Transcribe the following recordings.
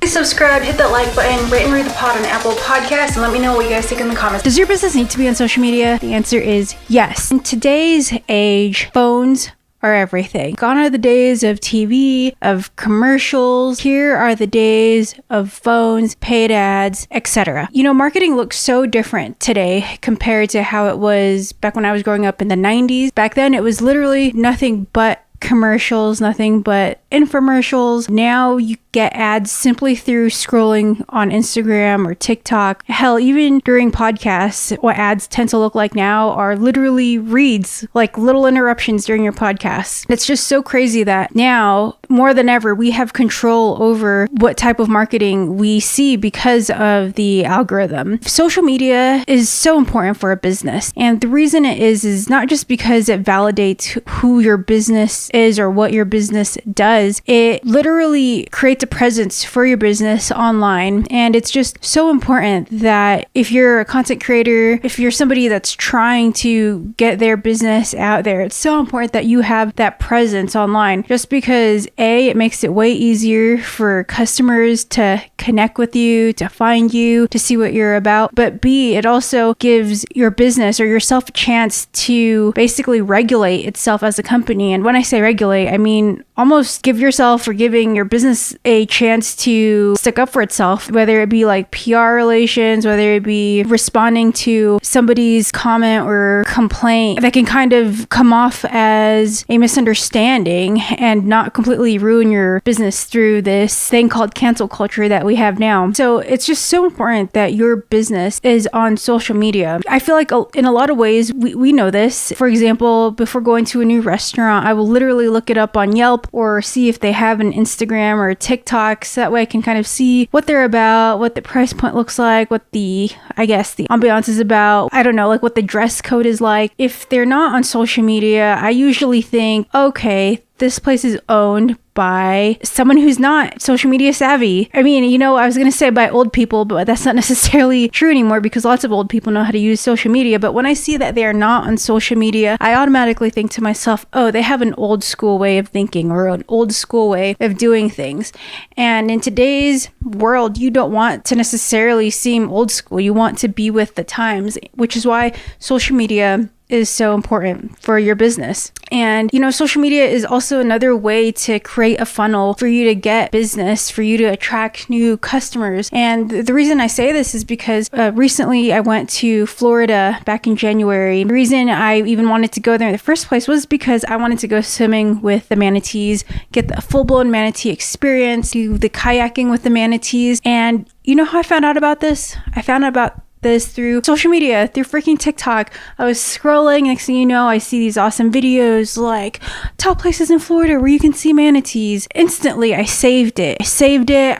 Please subscribe, hit that like button, rate and read the pod on Apple Podcasts, and let me know what you guys think in the comments. Does your business need to be on social media? The answer is yes. In today's age, phones are everything. Gone are the days of TV, of commercials. Here are the days of phones, paid ads, etc. You know, marketing looks so different today compared to how it was back when I was growing up in the 90s. Back then, it was literally nothing but commercials, nothing but infomercials. Now you get ads simply through scrolling on Instagram or TikTok. Hell, even during podcasts, what ads tend to look like now are literally reads, like little interruptions during your podcast. It's just so crazy that now, more than ever, we have control over what type of marketing we see because of the algorithm. Social media is so important for a business. And the reason it is not just because it validates who your business is or what your business does. It literally creates a presence for your business online. And it's just so important that if you're a content creator, if you're somebody that's trying to get their business out there, it's so important that you have that presence online. Just because A, it makes it way easier for customers to connect with you, to find you, to see what you're about. But B, it also gives your business or yourself a chance to basically regulate itself as a company. And when I say regulate, I mean almost give yourself or giving your business a chance to stick up for itself, whether it be like PR relations, whether it be responding to somebody's comment or complaint that can kind of come off as a misunderstanding and not completely ruin your business through this thing called cancel culture that we have now. So it's just so important that your business is on social media. I feel like in a lot of ways, we know this. For example, before going to a new restaurant, I will literally look it up on Yelp or see if they have an Instagram or a TikTok, so that way I can kind of see what they're about, what the price point looks like, what the ambiance is about. I don't know, like what the dress code is like. If they're not on social media, I usually think, okay, this place is owned by someone who's not social media savvy. I mean, you know, I was going to say by old people, but that's not necessarily true anymore because lots of old people know how to use social media. But when I see that they are not on social media, I automatically think to myself, oh, they have an old school way of thinking or an old school way of doing things. And in today's world, you don't want to necessarily seem old school. You want to be with the times, which is why social media is so important for your business. And, you know, social media is also another way to create a funnel for you to get business, for you to attract new customers. And the reason I say this is because recently I went to Florida back in January. The reason I even wanted to go there in the first place was because I wanted to go swimming with the manatees, get the full-blown manatee experience, do the kayaking with the manatees. And you know how I found out about this? I found out about this through social media, through freaking TikTok. I was scrolling, next thing you know, I see these awesome videos like top places in Florida where you can see manatees. Instantly, I saved it.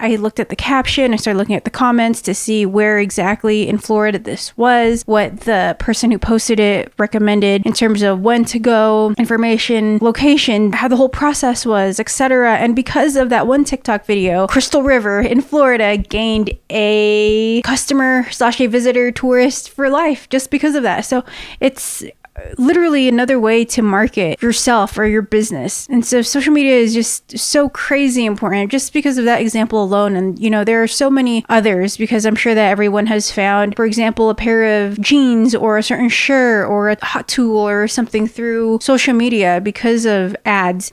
I looked at the caption. I started looking at the comments to see where exactly in Florida this was, what the person who posted it recommended in terms of when to go, information, location, how the whole process was, etc. And because of that one TikTok video, Crystal River in Florida gained a customer/a visitor tourist for life just because of that. So it's literally another way to market yourself or your business. And so social media is just so crazy important just because of that example alone. And, you know, there are so many others because I'm sure that everyone has found, for example, a pair of jeans or a certain shirt or a hot tool or something through social media because of ads.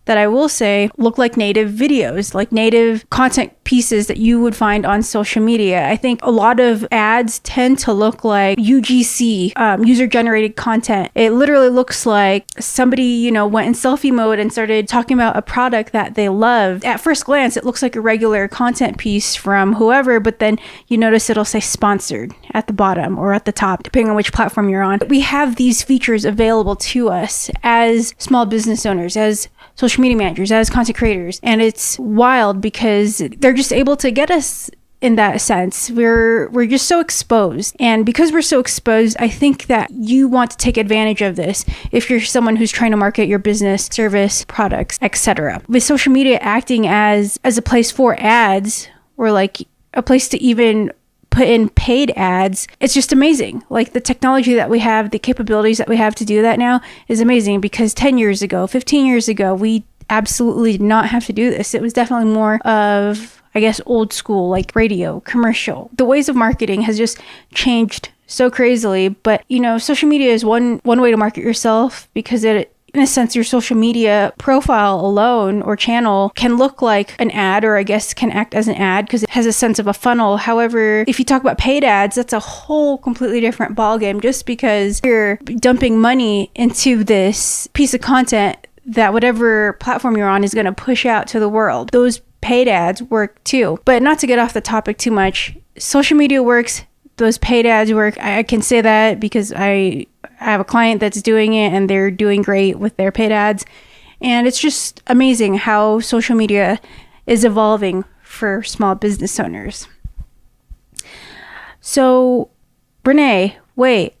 That I will say look like native videos, like native content pieces that you would find on social media. I think a lot of ads tend to look like UGC, user-generated content. It literally looks like somebody, you know, went in selfie mode and started talking about a product that they loved. At first glance, it looks like a regular content piece from whoever, but then you notice it'll say sponsored at the bottom or at the top, depending on which platform you're on. We have these features available to us as small business owners, as social media managers, as content creators. And it's wild because they're just able to get us in that sense. We're just so exposed. And because we're so exposed, I think that you want to take advantage of this if you're someone who's trying to market your business, service, products, etc. With social media acting as a place for ads or like a place to even put in paid ads, it's just amazing. Like the technology that we have, the capabilities that we have to do that now is amazing because 10 years ago, 15 years ago, we absolutely did not have to do this. It was definitely more of I guess, old school, like radio, commercial. The ways of marketing has just changed so crazily. But, social media is one way to market yourself, because it, in a sense, your social media profile alone or channel can look like an ad, or I guess can act as an ad because it has a sense of a funnel. However, if you talk about paid ads, that's a whole completely different ballgame, just because you're dumping money into this piece of content that whatever platform you're on is going to push out to the world. Those paid ads work too. But not to get off the topic too much, social media works. Those paid ads work. I can say that because I have a client that's doing it and they're doing great with their paid ads. And it's just amazing how social media is evolving for small business owners. So, Renee, wait,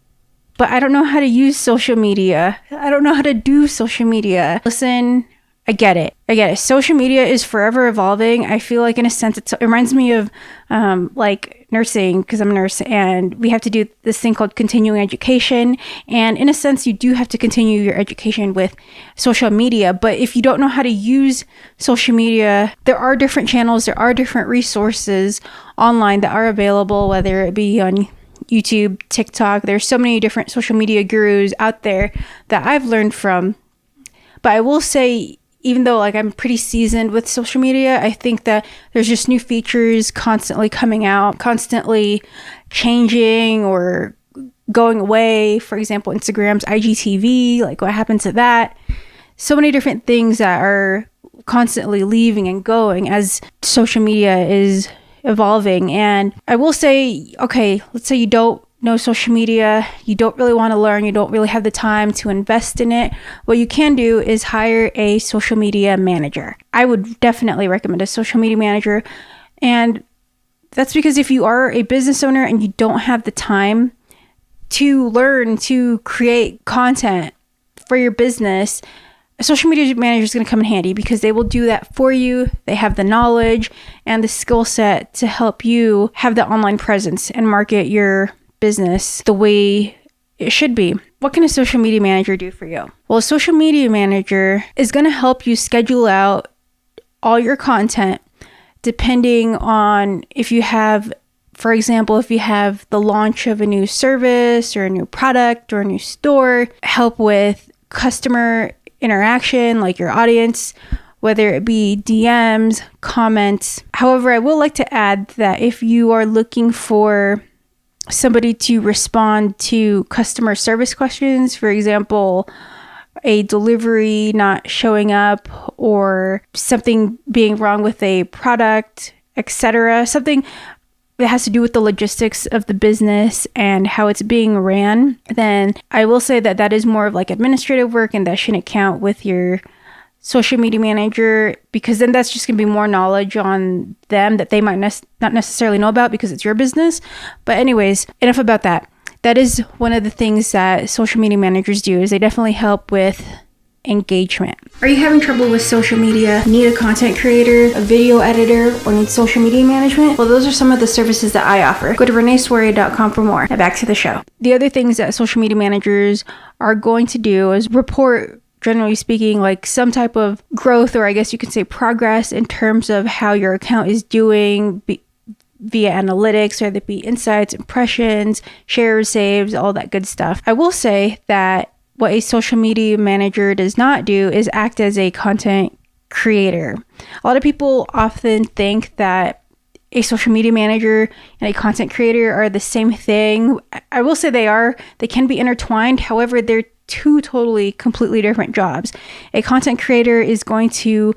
but I don't know how to use social media. I don't know how to do social media. Listen, I get it. Social media is forever evolving. I feel like, in a sense, it reminds me of like nursing, because I'm a nurse, and we have to do this thing called continuing education. And in a sense, you do have to continue your education with social media. But if you don't know how to use social media, there are different channels, there are different resources online that are available, whether it be on YouTube, TikTok. There's so many different social media gurus out there that I've learned from. But I will say, even though like I'm pretty seasoned with social media, I think that there's just new features constantly coming out, constantly changing or going away. For example, Instagram's IGTV, like what happened to that? So many different things that are constantly leaving and going as social media is evolving. And I will say, okay, let's say you don't know social media, you don't really want to learn, you don't really have the time to invest in it. What you can do is hire a social media manager. I would definitely recommend a social media manager. And that's because if you are a business owner and you don't have the time to learn to create content for your business, a social media manager is going to come in handy, because they will do that for you. They have the knowledge and the skill set to help you have the online presence and market your business the way it should be. What can a social media manager do for you? Well, a social media manager is going to help you schedule out all your content depending on if you have, for example, if you have the launch of a new service or a new product or a new store, help with customer interaction, like your audience, whether it be DMs, comments. However, I will like to add that if you are looking for somebody to respond to customer service questions, for example, a delivery not showing up or something being wrong with a product, etc., something that has to do with the logistics of the business and how it's being ran, then I will say that that is more of like administrative work, and that shouldn't count with your social media manager, because then that's just going to be more knowledge on them that they might not necessarily know about because it's your business. But anyways, enough about that. That is one of the things that social media managers do, is they definitely help with engagement. Are you having trouble with social media? Need a content creator, a video editor, or need social media management? Well, those are some of the services that I offer. Go to reneesoria.com for more. Now back to the show. The other things that social media managers are going to do is report, generally speaking, like some type of growth, or I guess you could say progress, in terms of how your account is doing via analytics, whether it be insights, impressions, shares, saves, all that good stuff. I will say that what a social media manager does not do is act as a content creator. A lot of people often think that a social media manager and a content creator are the same thing. I will say they can be intertwined. However, they're two totally, completely different jobs. A content creator is going to,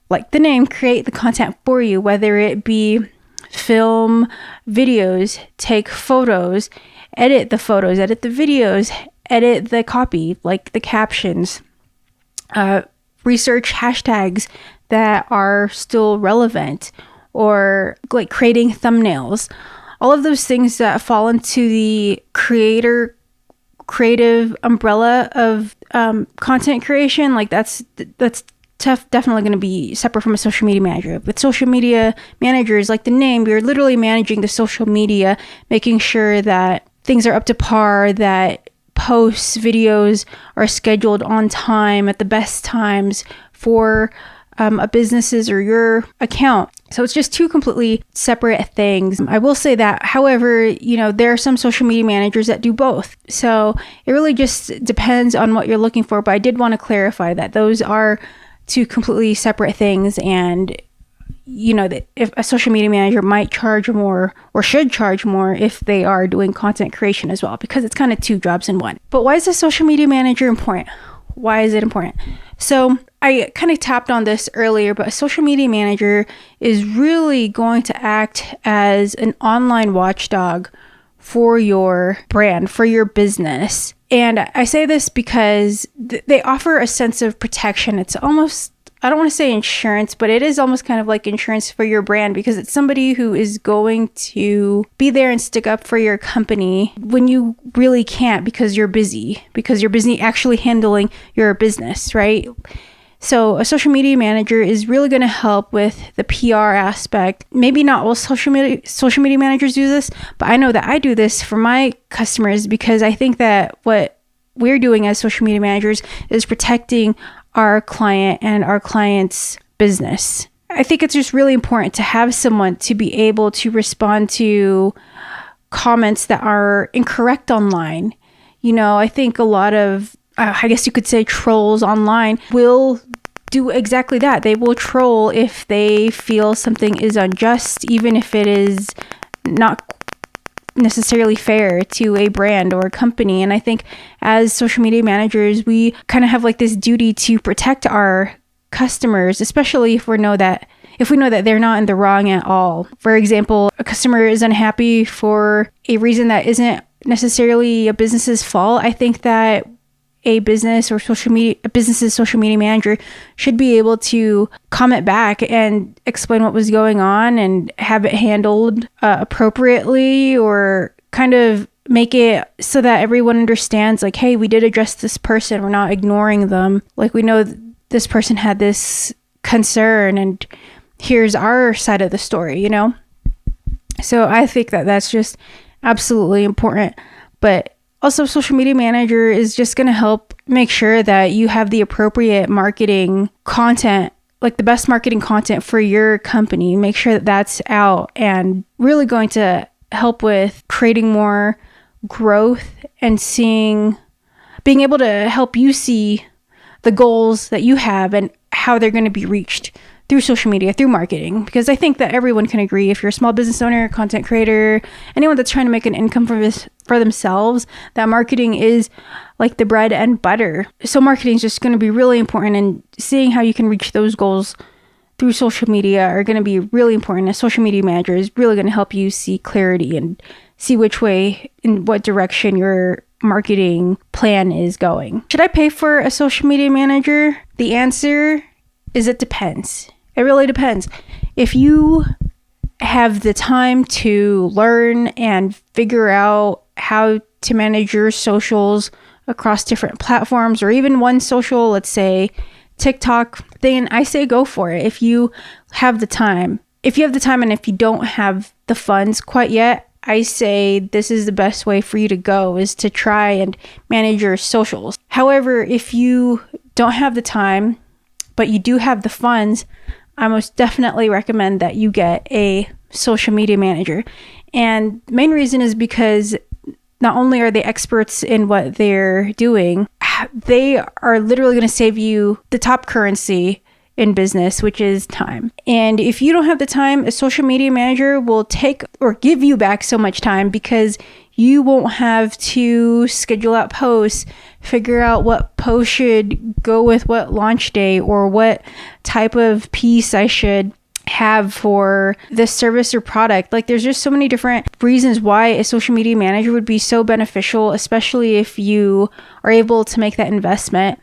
like the name, create the content for you, whether it be film videos, take photos, edit the photos, edit the videos, edit the copy, like the captions, research hashtags that are still relevant, or like creating thumbnails. All of those things that fall into the creative umbrella of content creation, like that's definitely going to be separate from a social media manager. With social media managers, like the name, you're literally managing the social media, making sure that things are up to par, that posts, videos are scheduled on time at the best times for a business's or your account. So it's just two completely separate things. I will say that, however, there are some social media managers that do both. So it really just depends on what you're looking for. But I did want to clarify that those are two completely separate things. And that if a social media manager might charge more or should charge more if they are doing content creation as well, because it's kind of two jobs in one. But why is a social media manager important? Why is it important? So I kind of tapped on this earlier, but a social media manager is really going to act as an online watchdog for your brand, for your business. And I say this because they offer a sense of protection. It's almost, I don't want to say insurance, but it is almost kind of like insurance for your brand, because it's somebody who is going to be there and stick up for your company when you really can't, because you're busy actually handling your business, right? So a social media manager is really going to help with the PR aspect. Maybe not all social media managers do this, but I know that I do this for my customers, because I think that what we're doing as social media managers is protecting our client and our client's business. I think it's just really important to have someone to be able to respond to comments that are incorrect online. I think a lot of, I guess you could say, trolls online will do exactly that. They will troll if they feel something is unjust, even if it is not necessarily fair to a brand or a company. And I think as social media managers, we kind of have like this duty to protect our customers, especially if we know that they're not in the wrong at all. For example, a customer is unhappy for a reason that isn't necessarily a business's fault. I think that a business's social media manager should be able to comment back and explain what was going on and have it handled appropriately, or kind of make it so that everyone understands, like, hey, we did address this person. We're not ignoring them. Like, we know this person had this concern and here's our side of the story, So I think that that's just absolutely important. But also, social media manager is just going to help make sure that you have the appropriate marketing content, like the best marketing content for your company. Make sure that that's out, and really going to help with creating more growth and being able to help you see the goals that you have and how they're going to be reached through social media, through marketing. Because I think that everyone can agree, if you're a small business owner, content creator, anyone that's trying to make an income for themselves, that marketing is like the bread and butter. So marketing is just going to be really important, and seeing how you can reach those goals through social media are going to be really important. A social media manager is really going to help you see clarity and see which way, in what direction your marketing plan is going. Should I pay for a social media manager? The answer is it depends. It really depends. If you have the time to learn and figure out how to manage your socials across different platforms, or even one social, let's say TikTok, then I say go for it. If you have the time. And if you don't have the funds quite yet, I say this is the best way for you to go, is to try and manage your socials. However, if you don't have the time, but you do have the funds, I most definitely recommend that you get a social media manager. And the main reason is because not only are they experts in what they're doing, they are literally going to save you the top currency in business, which is time. And if you don't have the time, a social media manager will take or give you back so much time, because you won't have to schedule out posts, figure out what post should go with what launch day, or what type of piece I should have for this service or product. Like, there's just so many different reasons why a social media manager would be so beneficial, especially if you are able to make that investment.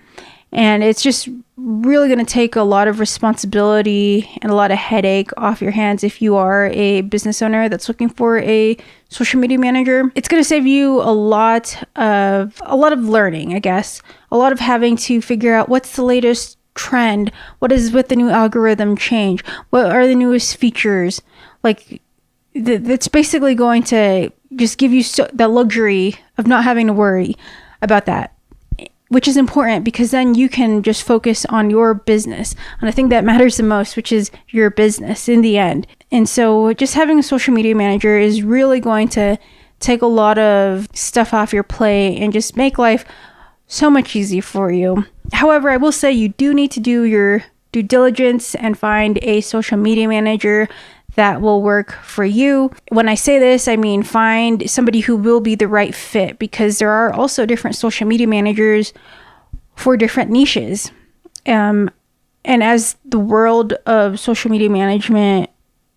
And it's just really going to take a lot of responsibility and a lot of headache off your hands if you are a business owner that's looking for a social media manager. It's going to save you a lot of learning, I guess. A lot of having to figure out what's the latest trend, what is with the new algorithm change, what are the newest features. Like, that's basically going to just give you the luxury of not having to worry about that. which is important because then you can just focus on your business, on the thing that matters the most, which is your business in the end. And so just having a social media manager is really going to take a lot of stuff off your plate and just make life so much easier for you. However, I will say you do need to do your due diligence and find a social media manager that will work for you. When I say this, I mean find somebody who will be the right fit, because there are also different social media managers for different niches. And as the world of social media management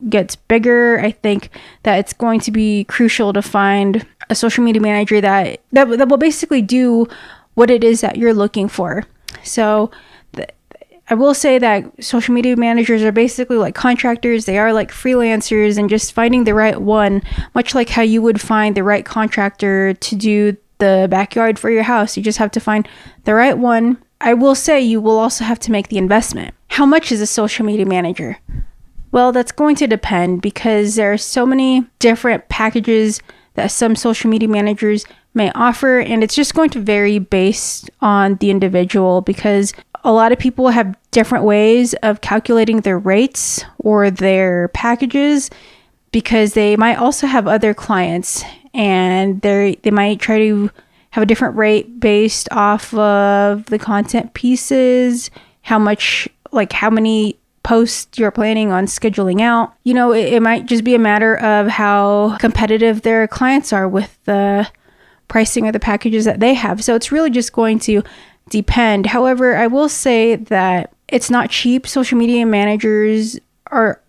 gets bigger, I think that it's going to be crucial to find a social media manager that will basically do what it is that you're looking for. So I will say that social media managers are basically like contractors. They are like freelancers, and just finding the right one, much like how you would find the right contractor to do the backyard for your house. You just have to find the right one. I will say you will also have to make the investment. How much is a social media manager? Well, that's going to depend, because there are so many different packages that some social media managers may offer, and it's just going to vary based on the individual, because a lot of people have different ways of calculating their rates or their packages, because they might also have other clients, and they might try to have a different rate based off of the content pieces, how many posts you're planning on scheduling out. It might just be a matter of how competitive their clients are with the pricing or the packages that they have. So it's really just going to depend. However, I will say that it's not cheap. Social media managers are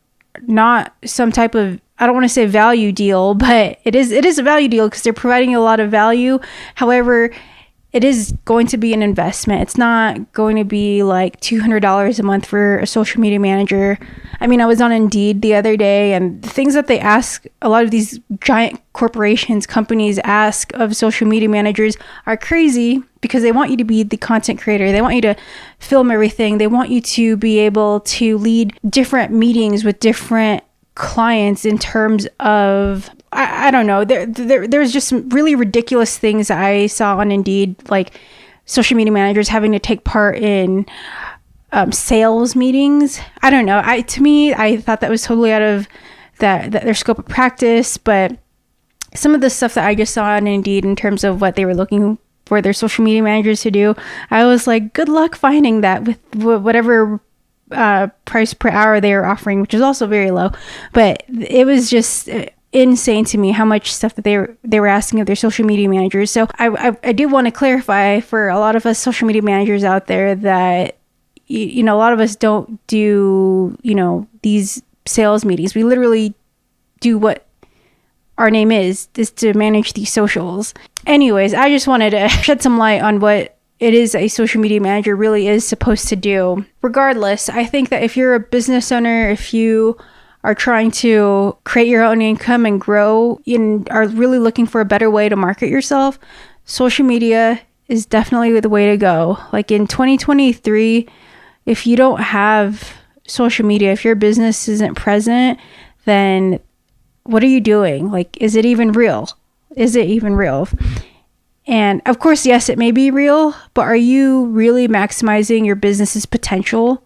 not some type of, I don't want to say value deal, but it is a value deal because they're providing a lot of value. However, it is going to be an investment. It's not going to be like $200 a month for a social media manager. I mean, I was on Indeed the other day, and the things that they ask, a lot of these giant corporations, companies ask of social media managers are crazy, because they want you to be the content creator. They want you to film everything. They want you to be able to lead different meetings with different clients in terms of, I don't know, there's just some really ridiculous things I saw on Indeed, like social media managers having to take part in sales meetings. I don't know. To me, I thought that was totally out of their scope of practice. But some of the stuff that I just saw on Indeed in terms of what they were looking for their social media managers to do, I was like, good luck finding that with whatever price per hour they were offering, which is also very low. But it was just insane to me how much stuff that they were asking of their social media managers. So I do want to clarify for a lot of us social media managers out there that a lot of us don't do these sales meetings. We literally do what our name is to manage these socials. Anyways, I just wanted to shed some light on what it is a social media manager really is supposed to do. Regardless, I think that if you're a business owner, if you are trying to create your own income and grow and are really looking for a better way to market yourself, social media is definitely the way to go. Like in 2023, if you don't have social media, if your business isn't present, then what are you doing? Like, is it even real? Is it even real? And of course, yes, it may be real, but are you really maximizing your business's potential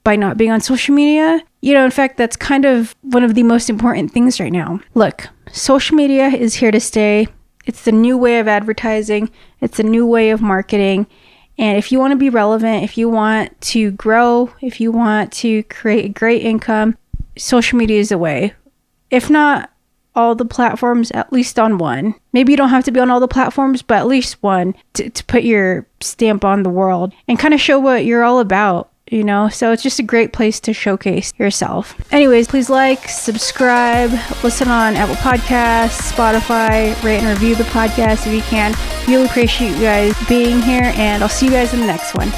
by not being on social media? In fact, that's kind of one of the most important things right now. Look, social media is here to stay. It's the new way of advertising. It's a new way of marketing. And if you want to be relevant, if you want to grow, if you want to create a great income, social media is the way. If not all the platforms, at least on one. Maybe you don't have to be on all the platforms, but at least one to put your stamp on the world and kind of show what you're all about, So it's just a great place to showcase yourself. Anyways, please like, subscribe, listen on Apple Podcasts, Spotify, rate and review the podcast if you can. Really appreciate you guys being here, and I'll see you guys in the next one.